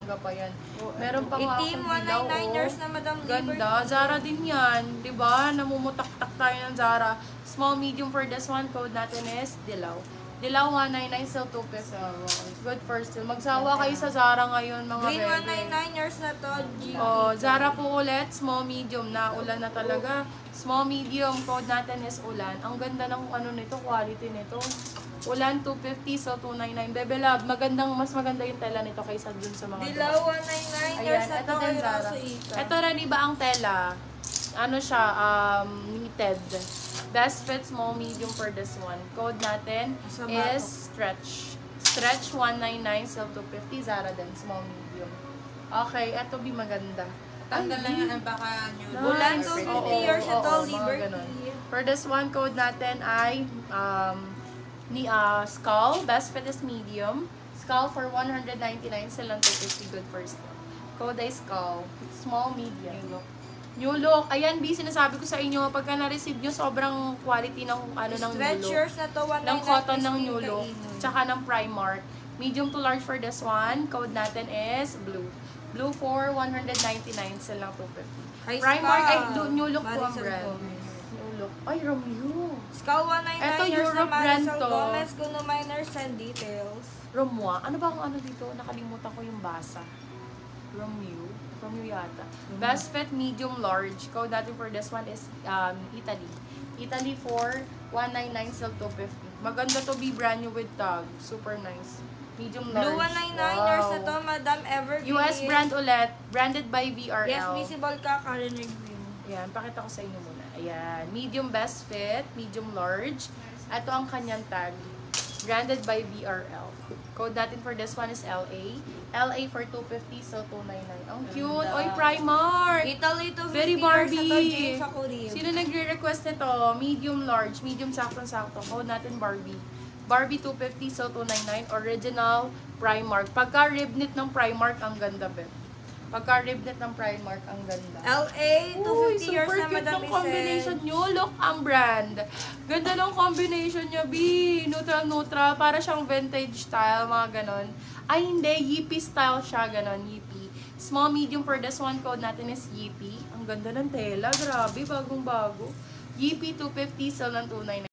bongga pa yan. Meron pa nga Itim, akong dilaw, 199ers na Madam Liberty. ganda. Zara din yan, di ba? Namumutak-tak tayo ng Zara. Small, medium for this one. Code natin is dilaw. Dilaw 199, still 2 pesos. Good for still. Magsawa kayo sa Zara ngayon, mga Green bebe. 199ers na to. GP. Oh, Zara po ulit, small, medium na. Ulan na talaga. Small, medium, code natin is ulan. Ang ganda ng ano nito, quality nito. Ulan 250, so 299. Bebe Love, mas maganda yung tela nito kaysa dun sa mga Dilaw 199ers ayan, na ito to. din Ay, Zara. Raso Ika. Ito rin iba ang tela. Ano siya, knitted. Best fit, small, medium for this one. Code natin is stretch. Stretch 199, sell 250. Zara din, small, medium. Okay, ito be maganda. Tanggal lang yan ang baka nyo. Ulan Nice. 250 Oo, years oo, ito, oo, mga Liberty. ganun. For this one, code natin ay skull. Best fit is medium. Skull for 199, sell lang 250. Good first. Code ay skull. Small, medium. New look. Ayan, B, sinasabi ko sa inyo, pagka na-receive nyo, sobrang quality ng ano ng new look. Stretchers na to, 199. Ng cotton ng new look. Tsaka ng Primark. Medium to large for this one. Code natin is blue. Blue for 199, sell lang 250. High Primark, Skull. ay, new look po ang Marisol brand. Gomez. New look. Ay, Romeo. Skull 199ers Ito, na Europe brand Marisol to. Gomez, Guno Miners and Details. Romwa. Ano ba ang ano dito? Nakalimutan ko yung basa. Romeo. Romeo yata. Best fit, medium, large. Code natin for this one is Italy. Italy for 199, sell 250. Maganda to, be brand new with tag. Super nice. Medium, large. Blue 199ers na to, Madam Evergreen. US brand ulit. Branded by VRL. Yes, visible ka, Karen Review. Ayan, pakita ko sa inyo muna. Ayan. Medium, best fit. Medium, large. Ito ang kanyang tag. Branded by VRL. Code natin for this one is LA. LA for 250, so 299. Ang cute! Oy, Primark! Italy to 50 Very years na to, Barbie! James Akurim. Sino nagre-request nito? Medium, large. Medium, saktong-sakto. Code natin Barbie. Barbie 250, so 299. Original Primark. Pagka rib knit ng Primark, ang ganda, be. Pagka rib knit ng Primark, ang ganda. LA, 250 years na Super cute Madam ng combination nyo. Look ang brand. Ganda ng combination niya, B. Neutral. Para siyang vintage style, mga ganon. Ay, hindi. Yippie style siya, ganon. Yippie. Small, medium for this one. Code natin is Yippie. Ang ganda ng tela. Grabe, bagong-bago. Yippie 250, sell ng 299.